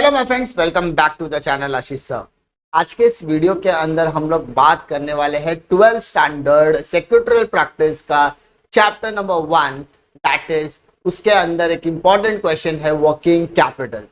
Hello my friends, welcome back to the channel Ashish sir. आज के इस वीडियो के अंदर हम लोग बात करने वाले हैं 12th स्टैंडर्ड सेक्रेटरियल प्रैक्टिस का चैप्टर नंबर 1, दैट इज उसके अंदर एक इंपॉर्टेंट क्वेश्चन है वर्किंग कैपिटल।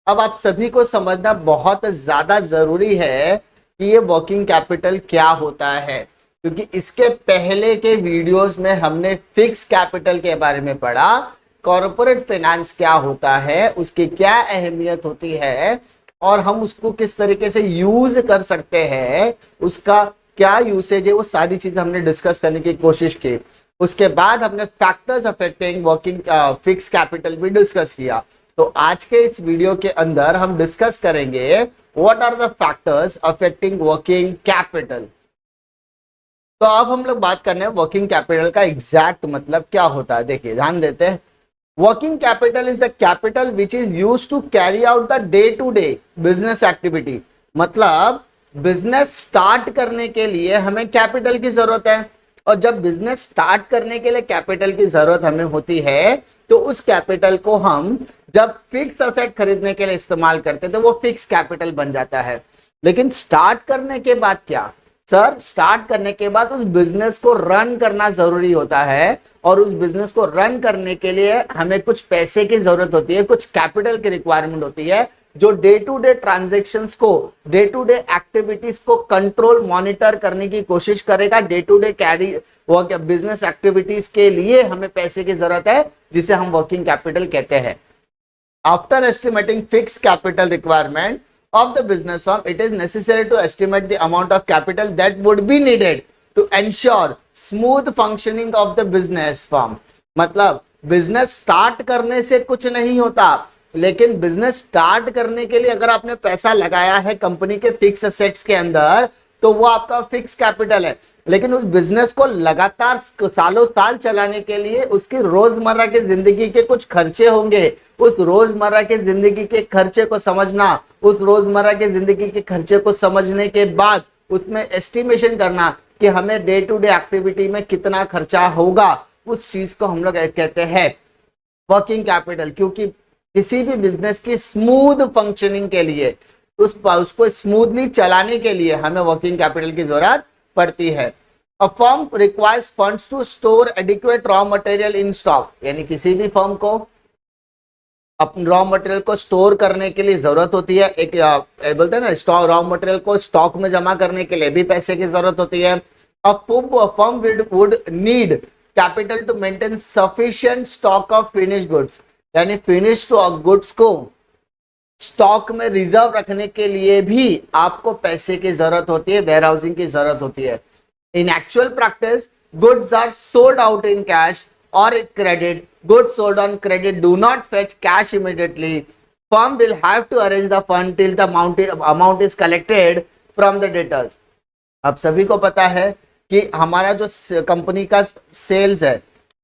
अब आप सभी को समझना बहुत ज्यादा जरूरी है कि ये वर्किंग कैपिटल क्या होता है, क्योंकि इसके पहले के वीडियोस में हमने फिक्स कैपिटल के बारे में पढ़ा, कॉर्पोरेट फाइनेंस क्या होता है, उसकी क्या अहमियत होती है और हम उसको किस तरीके से यूज कर सकते हैं, उसका क्या यूसेज है, वो सारी चीजें हमने डिस्कस करने की कोशिश की। उसके बाद हमने factors affecting working fix capital भी डिस्कस किया। तो आज के इस वीडियो के अंदर हम डिस्कस करेंगे what are the factors affecting working capital. तो अब हम लोग बात करने हैं वर्किंग कैपिटल का एग्जैक्ट मतलब क्या होता है। देखिए, ध्यान देते हैं। Working capital is the capital which is used to carry out the day to day business activity. मतलब बिजनेस स्टार्ट करने के लिए हमें कैपिटल की जरूरत है, और जब बिजनेस स्टार्ट करने के लिए कैपिटल की जरूरत हमें होती है तो उस कैपिटल को हम जब फिक्स असेट खरीदने के लिए इस्तेमाल करते हैं तो वो फिक्स कैपिटल बन जाता है। लेकिन स्टार्ट करने के बाद क्या सर, स्टार्ट करने के बाद उस बिजनेस को रन करना जरूरी होता है, और उस बिजनेस को रन करने के लिए हमें कुछ पैसे की जरूरत होती है, कुछ कैपिटल की रिक्वायरमेंट होती है, जो डे टू डे ट्रांजैक्शंस को, डे टू डे एक्टिविटीज को कंट्रोल मॉनिटर करने की कोशिश करेगा। Day to day carry business activities के लिए हमें पैसे की जरूरत है, जिसे हम वर्किंग कैपिटल कहते हैं। After estimating fix capital requirement of the business firm, it is necessary to estimate the amount of capital that would be needed to ensure smooth functioning of the business firm। मतलब business start करने से कुछ नहीं होता, लेकिन business start करने के लिए अगर आपने पैसा लगाया है कंपनी के फिक्स एसेट्स के अंदर तो वो आपका फिक्स कैपिटल है। लेकिन उस बिजनेस को लगातार सालों साल चलाने के लिए उसकी रोजमर्रा की जिंदगी के कुछ खर्चे होंगे। उस रोजमर्रा के जिंदगी के खर्चे को समझना, उस रोजमर्रा के जिंदगी के खर्चे को समझने के बाद उसमें एस्टिमेशन करना कि हमें डे टू डे एक्टिविटी में कितना खर्चा होगा, उस चीज को हम लोग कहते हैं वर्किंग कैपिटल। क्योंकि किसी भी बिजनेस की स्मूथ फंक्शनिंग के लिए, उसको स्मूथली चलाने के लिए हमें वर्किंग कैपिटल की जरूरत पड़ती है। A firm requires funds to store adequate raw material in stock. यानी किसी भी फर्म को अपने रॉ मटेरियल को स्टोर करने के लिए जरूरत होती है। एक बोलते हैं ना, स्टॉक रॉ मटेरियल को स्टॉक में जमा करने के लिए भी पैसे की जरूरत होती है। A firm would need capital to maintain sufficient stock of finish goods. यानी फिनिश गुड्स को स्टॉक में रिजर्व रखने के लिए भी आपको पैसे की जरूरत होती है, वेयर हाउसिंग की जरूरत होती है। In actual practice goods are sold out in cash or credit. Goods sold on credit do not fetch cash immediately. Firm will have to arrange the fund till the amount is collected from the debtors. अब सभी को पता है कि हमारा जो company का sales है,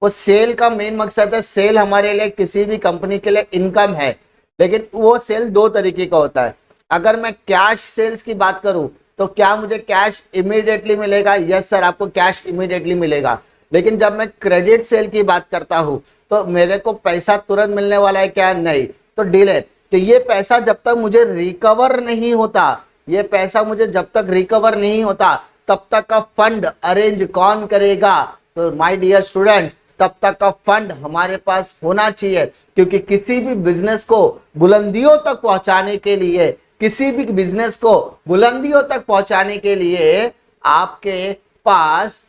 वो सेल का मेन मकसद है। सेल हमारे लिए, किसी भी कंपनी के लिए इनकम है, लेकिन वो सेल दो तरीके का होता है। अगर मैं कैश सेल्स की बात करूं तो क्या मुझे कैश इमीडिएटली मिलेगा? यस सर, आपको कैश इमीडिएटली मिलेगा। लेकिन जब मैं क्रेडिट सेल की बात करता हूं तो मेरे को पैसा तुरंत मिलने वाला है क्या? नहीं, तो डिले। तो ये पैसा जब तक मुझे रिकवर नहीं होता, ये पैसा मुझे जब तक रिकवर नहीं होता तब तक का फंड अरेंज कौन करेगा? तो माय डियर स्टूडेंट्स, तब तक का फंड हमारे पास होना चाहिए, क्योंकि किसी भी बिजनेस को बुलंदियों तक पहुंचाने के लिए, किसी भी बिजनेस को बुलंदियों तक पहुंचाने के लिए आपके पास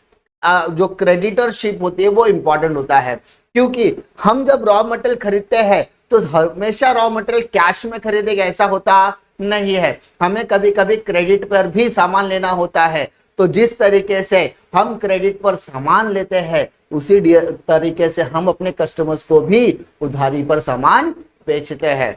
जो क्रेडिटरशिप होती है वो इंपॉर्टेंट होता है। क्योंकि हम जब रॉ मटेरियल खरीदते हैं तो हमेशा रॉ मटेरियल कैश में खरीदेगा ऐसा होता नहीं है, हमें कभी कभी क्रेडिट पर भी सामान लेना होता है। तो जिस तरीके से हम क्रेडिट पर सामान लेते हैं, उसी तरीके से हम अपने कस्टमर्स को भी उधारी पर सामान बेचते हैं।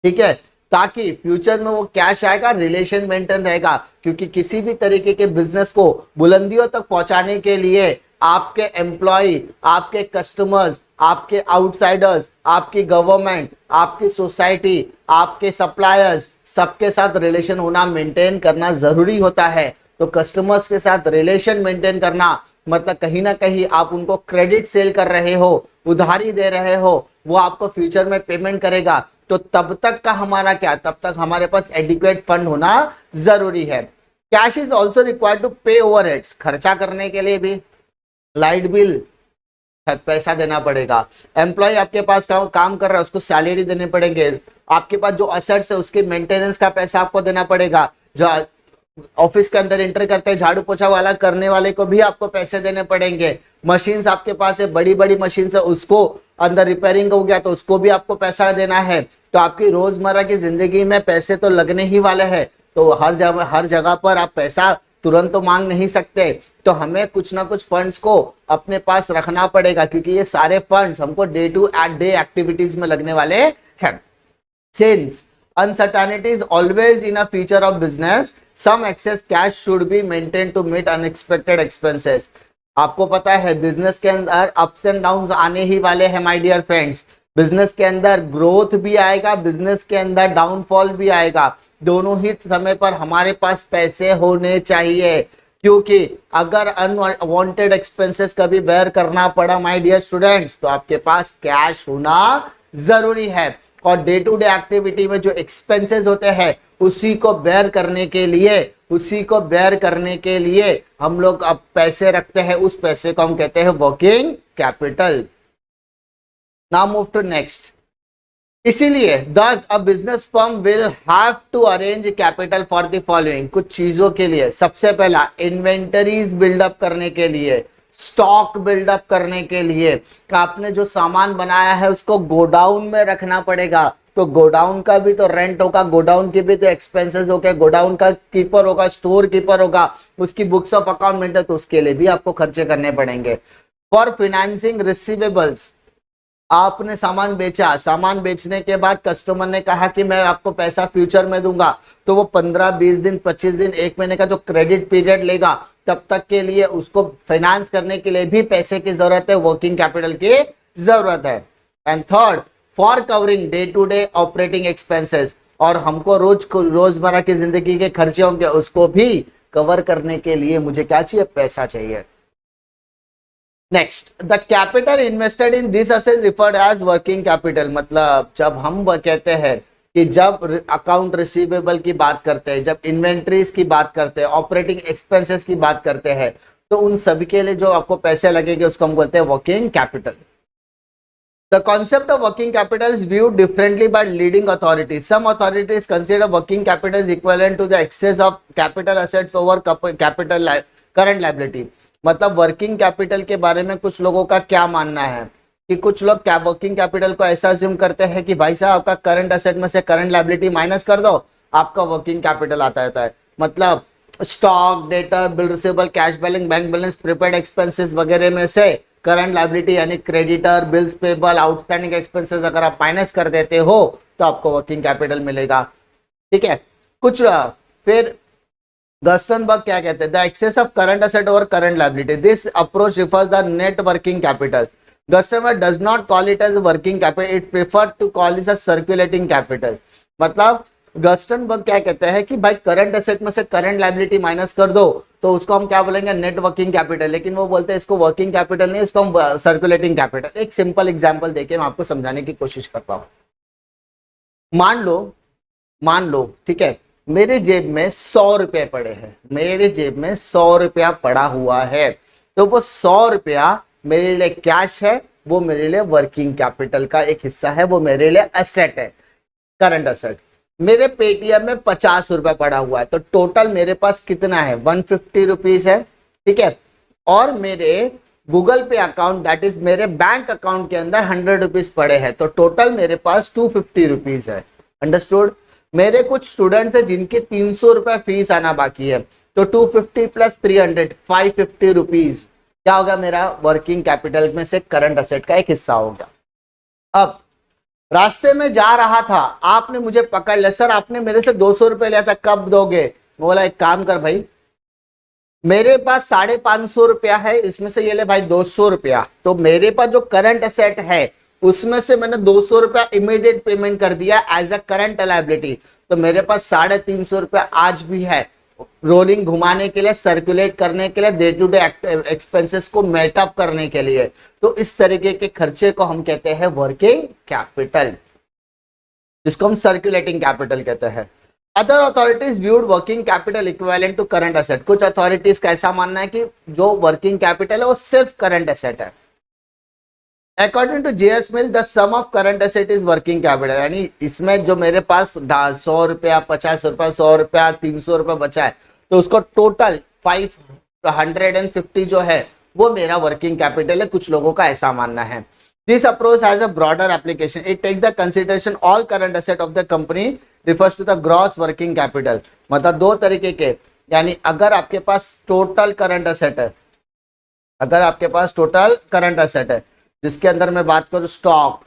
ठीक है, ताकि फ्यूचर में वो कैश आएगा, रिलेशन मेंटेन रहेगा। क्योंकि किसी भी तरीके के बिजनेस को बुलंदियों तक पहुंचाने के लिए आपके एम्प्लॉय, आपके कस्टमर्स, आपके आउटसाइडर्स, आपकी गवर्नमेंट, आपकी सोसाइटी, आपके सप्लायर्स, सबके साथ रिलेशन होना, मेंटेन करना जरूरी होता है। तो कस्टमर्स के साथ रिलेशन मेंटेन करना मतलब कहीं ना कहीं आप उनको क्रेडिट सेल कर रहे हो, उधारी दे रहे हो, वो आपको फ्यूचर में पेमेंट करेगा। तो तब तक का हमारा क्या, तब तक हमारे पास एडिक्वेट फंड होना जरूरी है। Cash is also required to pay overheads, खर्चा करने के लिए भी, लाइट बिल पैसा देना पड़ेगा, एम्प्लॉय आपके पास काम कर रहा है उसको सैलरी देने पड़ेंगे, आपके पास जो असेट्स है उसके मेंटेनेंस का पैसा आपको देना पड़ेगा, जो ऑफिस के अंदर एंटर करते हैं झाड़ू पोछा वाला करने वाले को भी आपको पैसे देने पड़ेंगे, मशीन्स आपके पास है, बड़ी बड़ी मशीन्स है, उसको अंदर रिपेयरिंग हो गया तो उसको भी आपको पैसा देना है। तो आपकी रोजमर्रा की जिंदगी में पैसे तो लगने ही वाले हैं, तो हर जगह पर आप पैसा तुरंत तो मांग नहीं सकते, तो हमें कुछ ना कुछ फंड्स को अपने पास रखना पड़ेगा, क्योंकि ये सारे फंड्स हमको डे टू डे एक्टिविटीज में लगने वाले हैं। Since uncertainty is always in a feature of business, some excess cash should be maintained to meet unexpected expenses। आपको पता है बिजनेस के अंदर अप्स एंड डाउन्स आने ही वाले हैं माय डियर फ्रेंड्स, बिजनेस के अंदर ग्रोथ भी आएगा, बिजनेस के अंदर डाउनफॉल भी आएगा, दोनों ही समय पर हमारे पास पैसे होने चाहिए, क्योंकि अगर अनवांटेड एक्सपेंसेस कभी बेयर करना पड़ा माय डियर स्टूडेंट्स, तो आपके पास कैश होना जरूरी है। और डे टू डे एक्टिविटी में जो एक्सपेंसेस होते हैं उसी को बेयर करने के लिए हम लोग अब पैसे रखते हैं, उस पैसे को हम कहते हैं working capital. Now move to next. इसीलिए thus a business firm will have to arrange capital for the following, कुछ चीजों के लिए। सबसे पहला इन्वेंटरीज बिल्डअप करने के लिए, स्टॉक बिल्डअप करने के लिए, आपने जो सामान बनाया है उसको गोडाउन में रखना पड़ेगा, तो गोडाउन का भी तो रेंट होगा, गोडाउन की भी तो एक्सपेंसेस होगा, गोडाउन का कीपर होगा, स्टोर कीपर होगा, उसकी बुक्स ऑफ अकाउंट है, तो उसके लिए भी आपको खर्चे करने पड़ेंगे। फॉर फाइनेंसिंग रिसीवेबल्स, आपने सामान बेचा, सामान बेचने के बाद कस्टमर ने कहा कि मैं आपको पैसा फ्यूचर में दूंगा, तो वो 15-20 दिन 25 दिन 1 महीने का जो क्रेडिट पीरियड लेगा, तब तक के लिए उसको फाइनेंस करने के लिए भी पैसे की जरूरत है, वर्किंग कैपिटल की जरूरत है। And third, for covering day to day operating expenses, और हमको रोजमर्रा की जिंदगी के खर्चे होंगे उसको भी कवर करने के लिए मुझे क्या चाहिए, पैसा चाहिए। Next, the capital invested in this asset referred as working capital, मतलब जब हम कहते हैं कि जब अकाउंट रिसीवेबल की बात करते हैं, जब इन्वेंट्रीज की बात करते हैं, ऑपरेटिंग एक्सपेंसेस की बात करते हैं, तो उन सभी के लिए जो आपको पैसे लगेंगे उसको हम बोलते हैं working capital. The concept of working capital is viewed differently by leading authorities. Some authorities consider working capital is equivalent to the excess of capital assets over current liability। मतलब वर्किंग कैपिटल के बारे में कुछ लोगों का क्या मानना है कि कुछ लोग क्या वर्किंग कैपिटल को ऐसा अज्यूम करते हैं कि भाई साहब आपका करंट एसेट में से करंट लायबिलिटी माइनस कर दो, आपका वर्किंग कैपिटल आता है। मतलब stock, debtor, bill receivable, cash balance, bank balance, prepaid expenses वगैरह में से करंट लायबिलिटी यानी creditor, bills payable, outstanding expenses अगर आप माइनस कर देते हो तो आपको वर्किंग कैपिटल मिलेगा। ठीक है, कुछ फिर गस्टनबर्ग क्या कहते हैं, the excess of current asset over current liability, this approach refers the net working capital. Gerstenberg does not call it as working capital, it prefer to call it as circulating capital. मतलब Gerstenberg क्या कहते हैं कि भाई current asset में से current liability minus कर दो तो उसको हम क्या बोलेंगे, नेट वर्किंग कैपिटल, लेकिन वो बोलते हैं इसको वर्किंग कैपिटल नहीं, इसको हम सर्कुलेटिंग कैपिटल। एक सिंपल एग्जांपल देके मैं आपको समझाने की कोशिश करता हूं। मान लो ठीक है, मेरे जेब में 100 रुपए पड़े हैं, मेरे जेब में 100 रुपया पड़ा हुआ है, तो वो 100 रुपया मेरे लिए कैश है, वो मेरे लिए वर्किंग कैपिटल का एक हिस्सा है, वो मेरे लिए एसेट है, करंट एसेट। मेरे पेटीएम में 50 रुपए पड़ा हुआ है, तो टोटल मेरे पास कितना है, 150 रुपीज है। ठीक है, और मेरे गूगल पे अकाउंट दैट इज मेरे बैंक अकाउंट के अंदर 100 रुपीज पड़े हैं, तो टोटल मेरे पास 250 रुपीज है। अंडरस्टूड। मेरे कुछ स्टूडेंट्स हैं जिनके 300 रुपए फीस आना बाकी है, तो 250 प्लस 300 550 रुपीज क्या होगा, मेरा वर्किंग कैपिटल में से करंट एसेट का एक हिस्सा होगा। अब रास्ते में जा रहा था, आपने मुझे पकड़ लिया, सर आपने मेरे से 200 रुपए लिया था, कब दोगे? बोला एक काम कर भाई, मेरे पास 550 रुपया है, इसमें से ये ले भाई 200 रुपया, तो मेरे पास जो करंट एसेट है उसमें से मैंने 200 रुपया इमीडिएट पेमेंट कर दिया एज अ करंट लायबिलिटी, तो मेरे पास 350 रुपया आज भी है रोलिंग घुमाने के लिए, सर्कुलेट करने के लिए, डे टू डे एक्सपेंसेस को मेटअप करने के लिए। तो इस तरीके के खर्चे को हम कहते हैं वर्किंग कैपिटल। जिसको हम सर्कुलेटिंग कैपिटल कहते हैं। Other authorities viewed working capital equivalent to current asset. कुछ अथॉरिटीज का ऐसा मानना है कि जो वर्किंग कैपिटल है वो सिर्फ करंट एसेट है। According to J S Mill the sum of current asset is working capital, यानी इसमें जो मेरे पास 100 रुपया, 50 रुपया, 100 रुपया, 300 रुपया बचा है, तो उसको टोटल 550 जो है वो मेरा वर्किंग कैपिटल है। कुछ लोगों का ऐसा मानना है। This approach has a broader application, it takes the consideration all current asset of the company refers to the gross working capital. मतलब दो तरीके के, यानी अगर आपके पास टोटल करंट एसेट है, अगर आपके पास टोटल करंट एसेट है जिसके अंदर मैं बात करूं स्टॉक,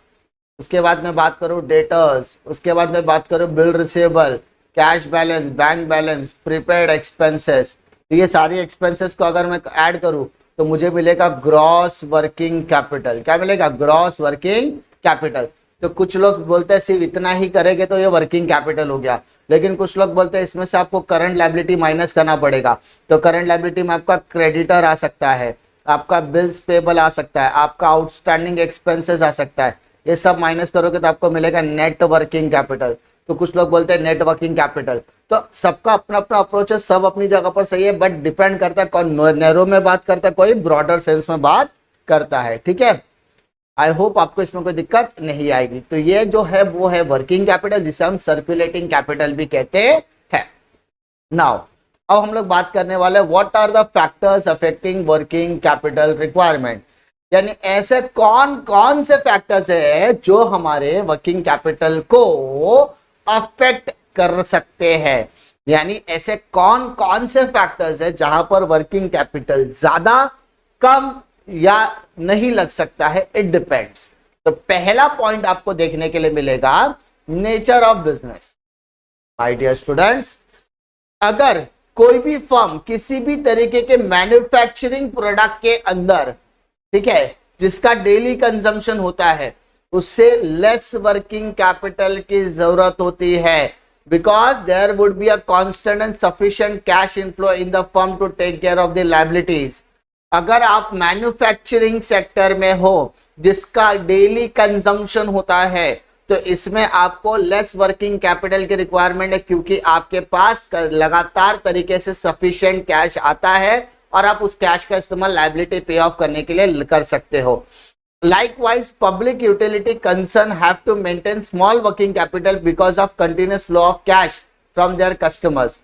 उसके बाद मैं बात करूं डेटर्स, उसके बाद मैं बात करूं bill receivable, cash balance, bank balance, prepaid expenses, तो ये सारी एक्सपेंसेस को अगर मैं ऐड करूं तो मुझे मिलेगा ग्रॉस वर्किंग कैपिटल। क्या मिलेगा? Gross working capital. तो कुछ लोग बोलते हैं सिर्फ इतना ही करेंगे तो ये वर्किंग कैपिटल हो गया, लेकिन कुछ लोग बोलते हैं इसमें से आपको करंट लायबिलिटी माइनस करना पड़ेगा। तो करंट लायबिलिटी में आपका क्रेडिटर आ सकता है, आपका बिल्स पेबल आ सकता है, आपका आउटस्टैंडिंग एक्सपेंसेस आ सकता है। ये सब माइनस करोगे तो आपको मिलेगा नेट वर्किंग कैपिटल। तो कुछ लोग बोलते हैं नेट वर्किंग कैपिटल। तो सबका अपना अपना अप्रोच है, सब अपनी जगह पर सही है, बट डिपेंड करता है कौन नैरो में बात करता है, कोई ब्रॉडर सेंस में बात करता है। ठीक है, आई होप आपको इसमें कोई दिक्कत नहीं आएगी। तो ये जो है वो है वर्किंग कैपिटल, जिसे हम सर्कुलेटिंग कैपिटल भी कहते हैं। नाउ अब हम लोग बात करने वाले what are the factors affecting working capital requirement, यानी ऐसे कौन कौन से फैक्टर्स है जो हमारे वर्किंग कैपिटल को अफेक्ट कर सकते हैं। यानी ऐसे कौन कौन से फैक्टर्स है जहां पर वर्किंग कैपिटल ज्यादा, कम या नहीं लग सकता है, इट डिपेंड्स। तो पहला पॉइंट आपको देखने के लिए मिलेगा nature of business. My dear students, अगर कोई भी फर्म किसी भी तरीके के मैन्युफैक्चरिंग प्रोडक्ट के अंदर, ठीक है, जिसका डेली कंजम्पशन होता है, उससे लेस वर्किंग कैपिटल की जरूरत होती है, because there would be a constant and sufficient cash inflow in the firm to take care of the liabilities. अगर आप मैन्युफैक्चरिंग सेक्टर में हो जिसका डेली कंजम्पशन होता है, तो इसमें आपको लेस वर्किंग कैपिटल की रिक्वायरमेंट है, क्योंकि आपके पास लगातार तरीके से सफिशिएंट कैश आता है और आप उस कैश का इस्तेमाल लायबिलिटी पे ऑफ करने के लिए कर सकते हो। Likewise, public utility concern have to maintain small working capital because of continuous flow of cash from their customers.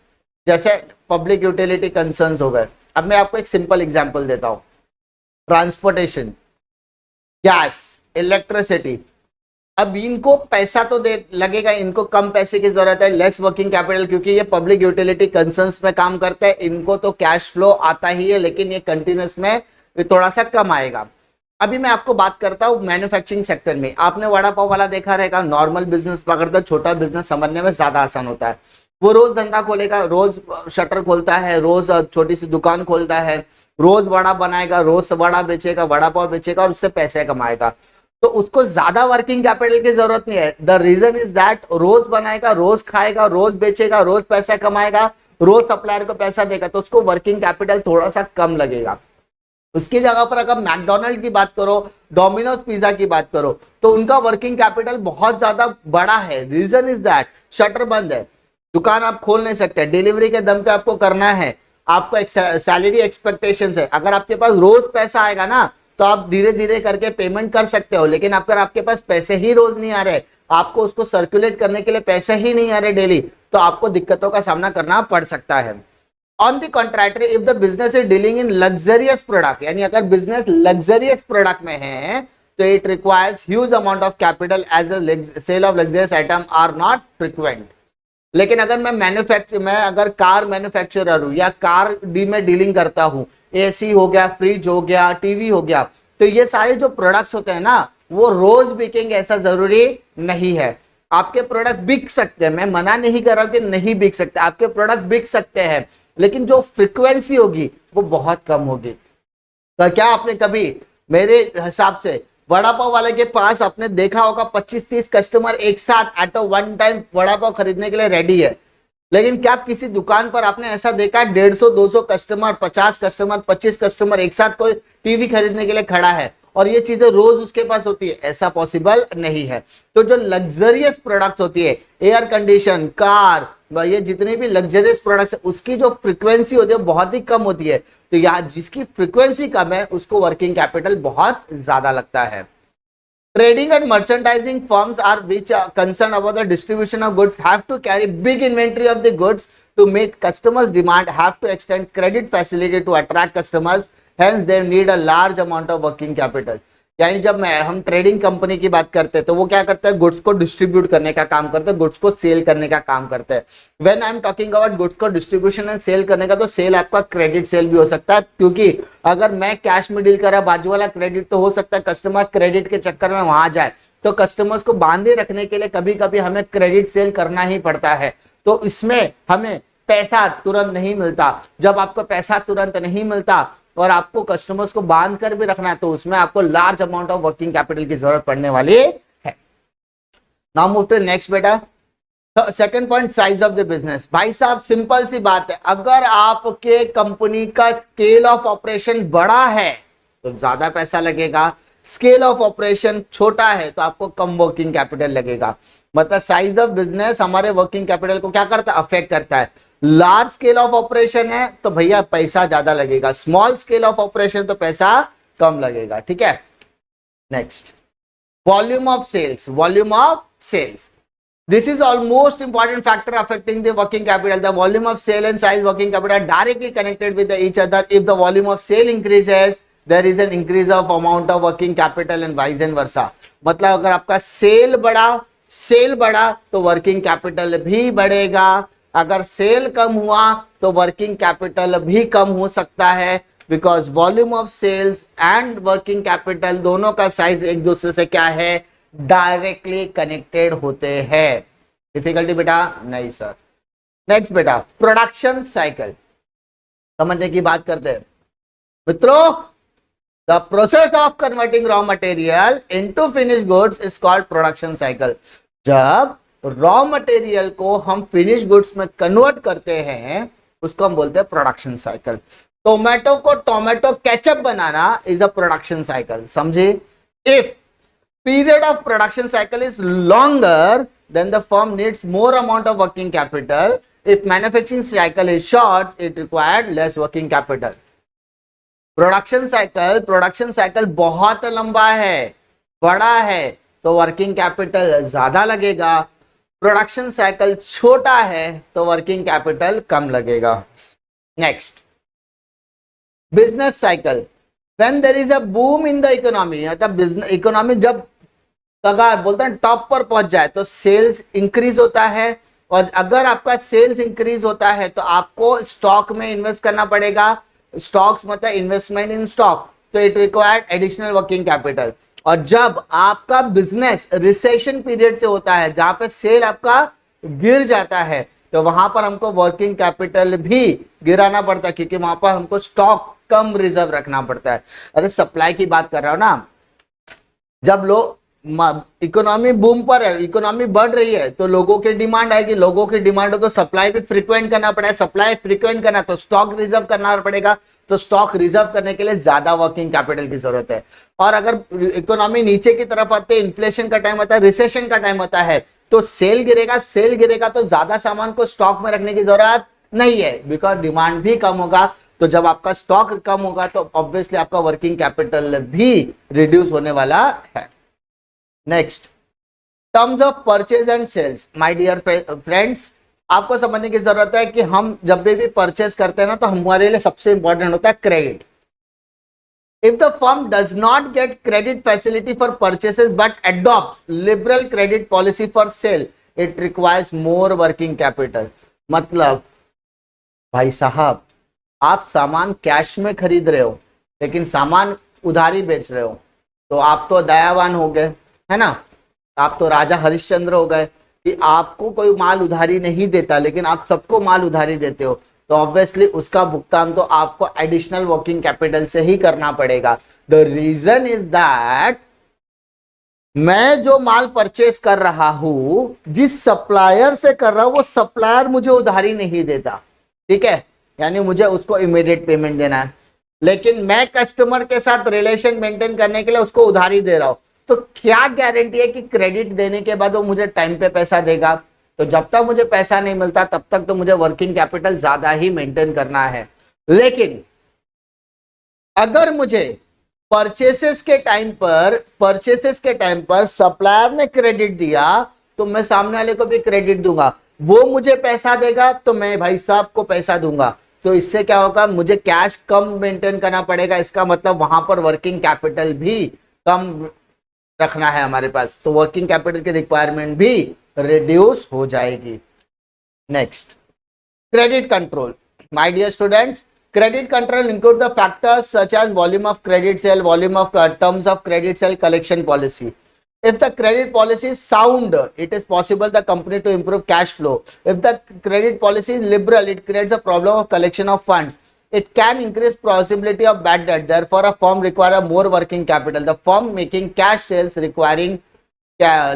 जैसे पब्लिक यूटिलिटी कंसर्न्स हो गए। अब मैं आपको एक सिंपल एग्जांपल देता हूं। ट्रांसपोर्टेशन, गैस, इलेक्ट्रिसिटी, अब इनको पैसा तो दे लगेगा, इनको कम पैसे की जरूरत है, लेस वर्किंग कैपिटल, क्योंकि ये पब्लिक यूटिलिटी कंसर्न्स में काम करते हैं। इनको तो कैश फ्लो आता ही है, लेकिन ये कंटिन्यूस में थोड़ा सा कम आएगा। अभी मैं आपको बात करता हूँ मैन्युफैक्चरिंग सेक्टर में। आपने वड़ा पाव वाला देखा रहेगा, नॉर्मल बिजनेस पकड़ता, छोटा बिजनेस समझने में ज्यादा आसान होता है। वो रोज धंधा खोलेगा, रोज शटर खोलता है, रोज छोटी सी दुकान खोलता है, रोज वड़ा बनाएगा, रोज वड़ा बेचेगा, वड़ा पाव बेचेगा और उससे पैसे कमाएगा। तो उसको ज्यादा वर्किंग कैपिटल की जरूरत नहीं है। द रीजन इज दैट रोज बनाएगा, रोज खाएगा, रोज बेचेगा, रोज पैसा कमाएगा, रोज सप्लायर को पैसा देगा, तो उसको वर्किंग कैपिटल थोड़ा सा कम लगेगा। उसकी जगह पर अगर मैकडोनल्ड की बात करो, डोमिनोज पिज्जा की बात करो, तो उनका वर्किंग कैपिटल बहुत ज्यादा बड़ा है। रीजन इज दैट शटर बंद है, दुकान आप खोल नहीं सकते, डिलीवरी के दम पे आपको करना है, आपको एक सैलरी एक्सपेक्टेशंस है। अगर आपके पास रोज पैसा आएगा ना, तो आप धीरे धीरे करके पेमेंट कर सकते हो, लेकिन अगर आपके पास पैसे ही रोज नहीं आ रहे, आपको उसको सर्कुलेट करने के लिए पैसे ही नहीं आ रहे डेली, तो आपको दिक्कतों का सामना करना पड़ सकता है। On the contrary, if the business is dealing in luxurious product, यानी अगर बिजनेस लग्जरियस प्रोडक्ट में है, तो it requires huge amount of capital as a sale of luxurious item are not frequent. लेकिन अगर मैं अगर कार मैन्युफैक्चरर हूं या कार डी में डीलिंग करता हूं, एसी हो गया, फ्रिज हो गया, टीवी हो गया, तो ये सारे जो प्रोडक्ट्स होते हैं ना, वो रोज बिकेंगे ऐसा जरूरी नहीं है। आपके प्रोडक्ट बिक सकते हैं, मैं मना नहीं कर रहा हूं कि नहीं बिक सकते, आपके प्रोडक्ट बिक सकते हैं, लेकिन जो फ्रीक्वेंसी होगी वो बहुत कम होगी। तो क्या आपने कभी, मेरे हिसाब से वड़ा पाव वाले के पास आपने देखा होगा 25-30 कस्टमर एक साथ at a one time vada pav खरीदने के लिए रेडी है, लेकिन क्या किसी दुकान पर आपने ऐसा देखा 150-200 कस्टमर, 50 कस्टमर, 25 कस्टमर एक साथ कोई टीवी खरीदने के लिए खड़ा है और ये चीजें रोज उसके पास होती है, ऐसा पॉसिबल नहीं है। तो जो लग्जरियस प्रोडक्ट्स होती है, एयर कंडीशन, कार, ये जितने भी लग्जरियस प्रोडक्ट्स है, उसकी जो फ्रीक्वेंसी होती है बहुत ही कम होती है। तो यहाँ जिसकी फ्रीक्वेंसी कम है उसको वर्किंग कैपिटल बहुत ज्यादा लगता है। Trading and merchandising firms are which are concerned about the distribution of goods have to carry big inventory of the goods to meet customers' demand, have to extend credit facility to attract customers, hence they need a large amount of working capital. यानी जब हम trading company की बात करते हैं तो वो क्या करते हैं, गुड्स को डिस्ट्रीब्यूट करने का काम करते हैं, गुड्स को सेल करने का काम करते हैं। When I am talking about goods को डिस्ट्रीब्यूशन एंड सेल करने का, तो सेल आपका क्रेडिट सेल भी हो सकता है, क्योंकि अगर मैं कैश में डील कर रहा, बाजू वाला क्रेडिट, तो हो सकता है कस्टमर क्रेडिट के चक्कर में वहां जाए, तो कस्टमर्स को बांधे रखने के लिए कभी कभी हमें क्रेडिट सेल करना ही पड़ता है। तो इसमें हमें पैसा तुरंत नहीं मिलता। जब आपको पैसा तुरंत नहीं मिलता और आपको कस्टमर्स को बांध कर भी रखना है, तो उसमें आपको large amount of working capital की जरूरत पड़ने वाली है। नाउ मूव टू नेक्स्ट बेटा, second point, size of the business. भाई साहब सिंपल सी बात है, अगर आपके कंपनी का स्केल ऑफ ऑपरेशन बड़ा है तो ज्यादा पैसा लगेगा, स्केल ऑफ ऑपरेशन छोटा है तो आपको कम वर्किंग कैपिटल लगेगा। मतलब साइज ऑफ बिजनेस हमारे वर्किंग कैपिटल को क्या करता है, अफेक्ट करता है। लार्ज स्केल ऑफ ऑपरेशन है तो भैया पैसा ज्यादा लगेगा, स्मॉल स्केल ऑफ ऑपरेशन तो पैसा कम लगेगा। ठीक है, next, volume of sales. Volume of sales, this is all most important factor affecting the working capital. The volume of sale and size working capital are directly connected with each other. If the volume of sale increases, there is an increase of amount of working capital and vice versa. मतलब अगर आपका cell बढ़ा तो working capital भी बढ़ेगा, अगर cell कम हुआ तो वर्किंग कैपिटल भी कम हो सकता है, because volume of sales and working capital दोनों का साइज एक दूसरे से क्या है, डायरेक्टली कनेक्टेड होते हैं। डिफिकल्टी बेटा नहीं सर। नेक्स्ट बेटा, प्रोडक्शन साइकिल समझने की बात करते हैं मित्रों। The process of converting raw material into finish goods is called production cycle. जब रॉ मटेरियल को हम फिनिश गुड्स में कन्वर्ट करते हैं उसको हम बोलते हैं प्रोडक्शन साइकिल। टोमेटो को टोमेटो केचप बनाना इज अ प्रोडक्शन साइकिल, समझे। If period of production cycle is longer, then the firm needs more amount of working capital. If manufacturing cycle is short, it required less working capital. Production cycle बहुत लंबा है, बड़ा है, तो working capital ज्यादा लगेगा। Production cycle छोटा है तो वर्किंग कैपिटल कम लगेगा। Next, business cycle. When there is a boom in the economy, मतलब इकोनॉमी जब कगार बोलते हैं टॉप पर पहुंच जाए तो सेल्स इंक्रीज होता है, और अगर आपका सेल्स इंक्रीज होता है तो आपको स्टॉक में इन्वेस्ट करना पड़ेगा। स्टॉक्स मतलब इन्वेस्टमेंट इन स्टॉक, तो it required additional working capital. और जब आपका बिजनेस रिसेशन पीरियड से होता है, जहां पे सेल आपका गिर जाता है, तो वहां पर हमको वर्किंग कैपिटल भी गिराना पड़ता है, क्योंकि वहां पर हमको स्टॉक कम रिजर्व रखना पड़ता है। अरे सप्लाई की बात कर रहा हूं ना, जब लोग इकोनॉमी बूम पर है, इकोनॉमी बढ़ रही है, तो लोगों की डिमांड आएगी, लोगों की डिमांड हो तो सप्लाई भी फ्रीक्वेंट करना पड़ेगा, सप्लाई फ्रीक्वेंट करना तो स्टॉक रिजर्व करना पड़ेगा, तो स्टॉक रिजर्व करने के लिए ज्यादा वर्किंग कैपिटल की जरूरत है। और अगर इकोनॉमी नीचे की तरफ आते है, इन्फ्लेशन का टाइम होता है, रिसेशन का टाइम होता है, तो सेल गिरेगा तो ज्यादा सामान को स्टॉक में रखने की जरूरत नहीं है, बिकॉज डिमांड भी कम होगा। तो जब आपका स्टॉक कम होगा तो ऑब्वियसली आपका वर्किंग कैपिटल भी रिड्यूस होने वाला है। Next, terms of purchase and sales. My dear friends, आपको समझने की जरूरत है कि हम जब भी परचेज करते हैं ना, तो हमारे लिए सबसे इंपॉर्टेंट होता है credit. If the firm does not get credit facility for purchases but adopts liberal credit policy for sale, it requires more working capital. मतलब भाई साहब, आप सामान कैश में खरीद रहे हो लेकिन सामान उधारी बेच रहे हो, तो आप तो दयावान हो गए, है ना, आप तो राजा हरिश्चंद्र हो गए कि आपको कोई माल उधारी नहीं देता लेकिन आप सबको माल उधारी देते हो, तो ऑब्वियसली उसका भुगतान तो आपको एडिशनल वर्किंग कैपिटल से ही करना पड़ेगा। द रीजन इज दैट मैं जो माल परचेस कर रहा हूं, जिस सप्लायर से कर रहा हूं, वो सप्लायर मुझे उधारी नहीं देता, ठीक है, यानी मुझे उसको इमीडिएट पेमेंट देना है। लेकिन मैं कस्टमर के साथ रिलेशन मेंटेन करने के लिए उसको उधारी दे रहा हूं, तो क्या गारंटी है कि क्रेडिट देने के बाद वो मुझे टाइम पे पैसा देगा? तो जब तक मुझे पैसा नहीं मिलता तब तक तो मुझे वर्किंग कैपिटल ज्यादा ही मेंटेन करना है। लेकिन अगर मुझे परचेसेस के टाइम पर सप्लायर ने क्रेडिट दिया तो मैं सामने वाले को भी क्रेडिट दूंगा, वो मुझे पैसा देगा तो मैं भाई साहब को पैसा दूंगा। तो इससे क्या होगा, मुझे कैश कम मेंटेन करना पड़ेगा, इसका मतलब वहां पर वर्किंग कैपिटल भी कम रखना है हमारे पास, तो वर्किंग कैपिटल की रिक्वायरमेंट भी रिड्यूस हो जाएगी। Next, credit control. My dear students, credit control include the factors such as volume of credit sale, volume of terms of credit sale, collection policy. If the credit policy is sound, it is possible the company to improve cash flow. If the credit policy is liberal, it creates a problem of collection of funds. It can increase possibility of bad debt. Therefore, a firm require more working capital. The firm making cash sales requiring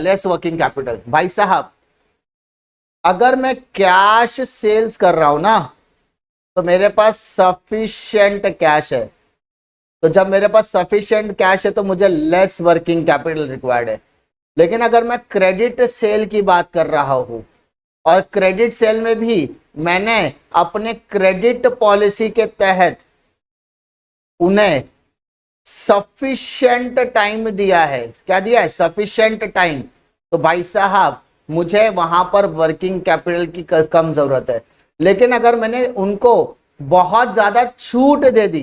less working capital. भाई साहब, अगर मैं cash sales कर रहा हूं ना तो मेरे पास सफिशिएंट कैश है, तो जब मेरे पास सफिशिएंट कैश है तो मुझे लेस वर्किंग कैपिटल रिक्वायर्ड है। लेकिन अगर मैं क्रेडिट सेल की बात कर रहा हूं और क्रेडिट सेल में भी मैंने अपने क्रेडिट पॉलिसी के तहत उन्हें सफिशिएंट टाइम दिया है, क्या दिया है? सफिशिएंट टाइम, तो भाई साहब मुझे वहां पर वर्किंग कैपिटल की कम जरूरत है। लेकिन अगर मैंने उनको बहुत ज्यादा छूट दे दी,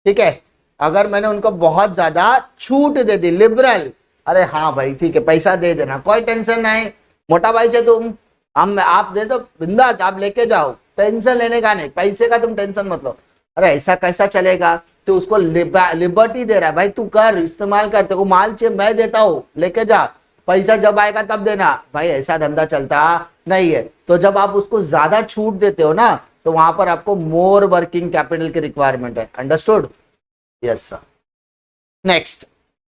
ठीक है, अगर मैंने उनको बहुत ज्यादा छूट दे दी, लिबरल, अरे हाँ भाई ठीक है पैसा दे देना, कोई टेंशन नहीं, मोटा भाई से तुम हम आप दे दो बिंदास, आप लेके जाओ, टेंशन लेने का नहीं, पैसे का तुम टेंशन मत लो। अरे ऐसा कैसा चलेगा? तो उसको लिबर्टी दे रहा है, भाई तू कर, इस्तेमाल कर, तेरे को माल चाहिए मैं देता हूं, लेके जा, पैसा जब आएगा तब देना। भाई ऐसा धंधा चलता नहीं है। तो जब आप उसको ज्यादा छूट देते हो ना तो वहां पर आपको मोर वर्किंग कैपिटल की रिक्वायरमेंट है। Understood? Yes sir. Next,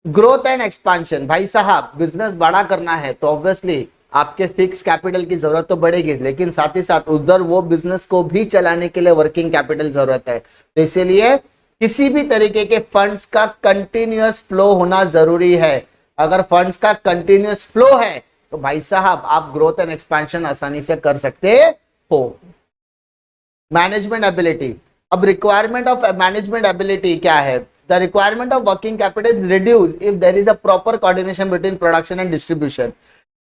growth and expansion. भाई साहब बिजनेस बड़ा करना है तो ऑब्वियसली आपके फिक्स कैपिटल की जरूरत तो बढ़ेगी, लेकिन साथ ही साथ उधर वो बिजनेस को भी चलाने के लिए वर्किंग कैपिटल जरूरत है। तो इसीलिए किसी भी तरीके के फंड्स का कंटिन्यूअस फ्लो होना जरूरी है। अगर फंड्स का कंटिन्यूअस फ्लो है तो भाई साहब आप ग्रोथ एंड एक्सपेंशन आसानी से कर सकते हो। Management ability. अब रिक्वायरमेंट ऑफ मैनेजमेंट एबिलिटी क्या है? The requirement of working capital is reduce if there is a proper coordination between production and distribution.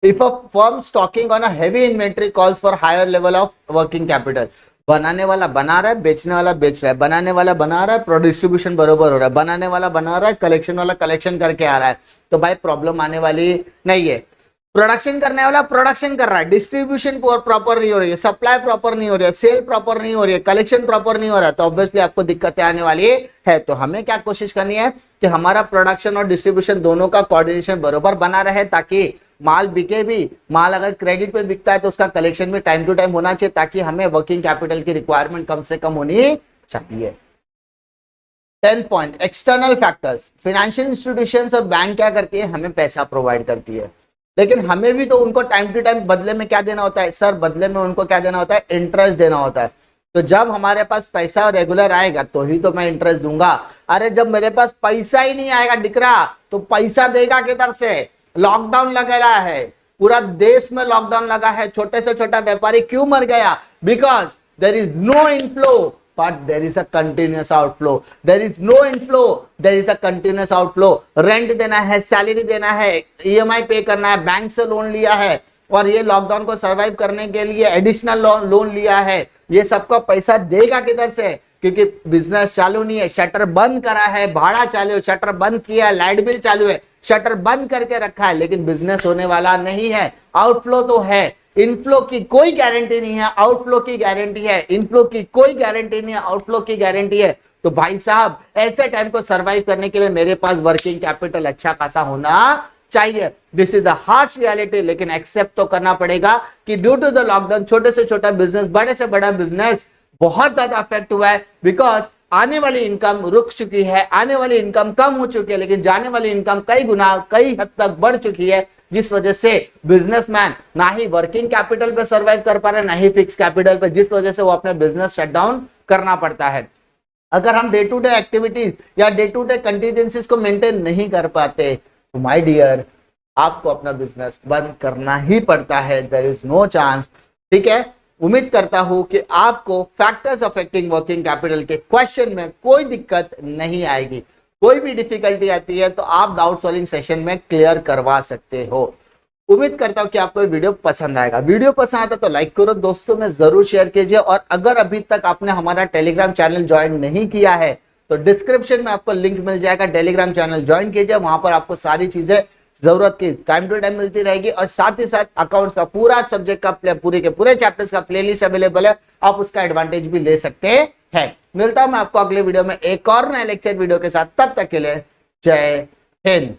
If a firm stocking on a heavy inventory calls for higher level of working capital. बनाने वाला बना रहा है, बेचने वाला बेच रहा है, बनाने वाला बना रहा है, डिस्ट्रीब्यूशन बरोबर हो रहा है, बनाने वाला बना रहा है, कलेक्शन वाला कलेक्शन करके आ रहा है, तो भाई प्रॉब्लम आने वाली नहीं है। प्रोडक्शन करने वाला प्रोडक्शन कर रहा है, डिस्ट्रीब्यूशन प्रॉपर नहीं हो रही है, सप्लाई प्रॉपर नहीं हो रही है, सेल प्रॉपर नहीं हो रही है, कलेक्शन प्रॉपर नहीं हो रहा है, तो ऑब्वियसली आपको दिक्कतें आने वाली है। तो हमें क्या कोशिश करनी है कि हमारा प्रोडक्शन और डिस्ट्रीब्यूशन दोनों का कोऑर्डिनेशन बरोबर बना रहे, ताकि माल बिके भी, माल अगर क्रेडिट पे बिकता है तो उसका कलेक्शन भी टाइम टू टाइम होना चाहिए, ताकि हमें वर्किंग कैपिटल की रिक्वायरमेंट कम से कम होनी चाहिए। 10th point, external factors. Financial institutions और बैंक क्या करती है? हमें पैसा प्रोवाइड करती है, लेकिन हमें भी तो उनको टाइम टू टाइम बदले में क्या देना होता है? सर बदले में उनको क्या देना होता है? इंटरेस्ट देना होता है। तो जब हमारे पास पैसा रेगुलर आएगा तो ही तो मैं इंटरेस्ट दूंगा। अरे जब मेरे पास पैसा ही नहीं आएगा दिख रहा तो पैसा देगा किधर से? लॉकडाउन लगा रहा है, पूरा देश में लॉकडाउन लगा है, छोटे से छोटा व्यापारी क्यों मर गया? Because there is no inflow but there is a continuous outflow. There is no inflow, there is a continuous outflow. Rent देना है, सैलरी देना है, ईएमआई पे करना है, बैंक से लोन लिया है, और ये लॉकडाउन को सर्वाइव करने के लिए एडिशनल लोन लिया है, ये सबका पैसा देगा किधर से? क्योंकि बिजनेस चालू नहीं है, शटर बंद करा है, भाड़ा चालू है, शटर बंद किया है, लाइट बिल चालू है, शटर बंद करके रखा है, लेकिन बिजनेस होने वाला नहीं है। आउटफ्लो तो है, इनफ्लो की कोई गारंटी नहीं है, आउटफ्लो की गारंटी है। इनफ्लो की कोई गारंटी नहीं है, आउटफ्लो की गारंटी है। तो भाई साहब ऐसे टाइम को सर्वाइव करने के लिए मेरे पास वर्किंग कैपिटल अच्छा खासा होना चाहिए। This is the harsh reality, लेकिन एक्सेप्ट तो करना पड़ेगा कि ड्यू टू द लॉकडाउन छोटे से छोटा बिजनेस, बड़े से बड़ा बिजनेस बहुत ज्यादा अफेक्ट हुआ है। बिकॉज आने वाली इनकम रुक चुकी है, आने वाली इनकम कम हो चुकी है, लेकिन जाने वाली इनकम कई गुना कई हद तक बढ़ चुकी है, जिस वजह से बिजनेसमैन ना ही वर्किंग कैपिटल पे सर्वाइव कर पा रहे, ना ही फिक्स कैपिटल पे, जिस वजह से वो अपने बिजनेस शट डाउन करना पड़ता है। अगर हम डे टू डे एक्टिविटीज या डे टू डे कंटीजेंसीज को मेंटेन नहीं कर पाते तो माय डियर आपको अपना बिजनेस बंद करना ही पड़ता है। There is no chance. ठीक है, उम्मीद करता हूं कि आपको फैक्टर्स अफेक्टिंग वर्किंग कैपिटल के क्वेश्चन में कोई दिक्कत नहीं आएगी। कोई भी डिफिकल्टी आती है तो आप डाउट सॉल्विंग सेशन में क्लियर करवा सकते हो। उम्मीद करता हूं कि आपको ये वीडियो पसंद आएगा। वीडियो पसंद आता तो लाइक करो, दोस्तों में जरूर शेयर कीजिए, और अगर अभी तक आपने हमारा टेलीग्राम चैनल ज्वाइन नहीं किया है तो डिस्क्रिप्शन में आपको लिंक मिल जाएगा, टेलीग्राम चैनल ज्वाइन कीजिए। वहां पर आपको सारी चीजें जरूरत की टाइम टू टाइम मिलती रहेगी, और साथ ही साथ अकाउंट्स का पूरा सब्जेक्ट का पूरे के पूरे चैप्टर्स का प्लेलिस्ट अवेलेबल है, आप उसका एडवांटेज भी ले सकते हैं। मिलता हूं मैं आपको अगले वीडियो में एक और नए लेक्चर वीडियो के साथ। तब तक के लिए जय हिंद।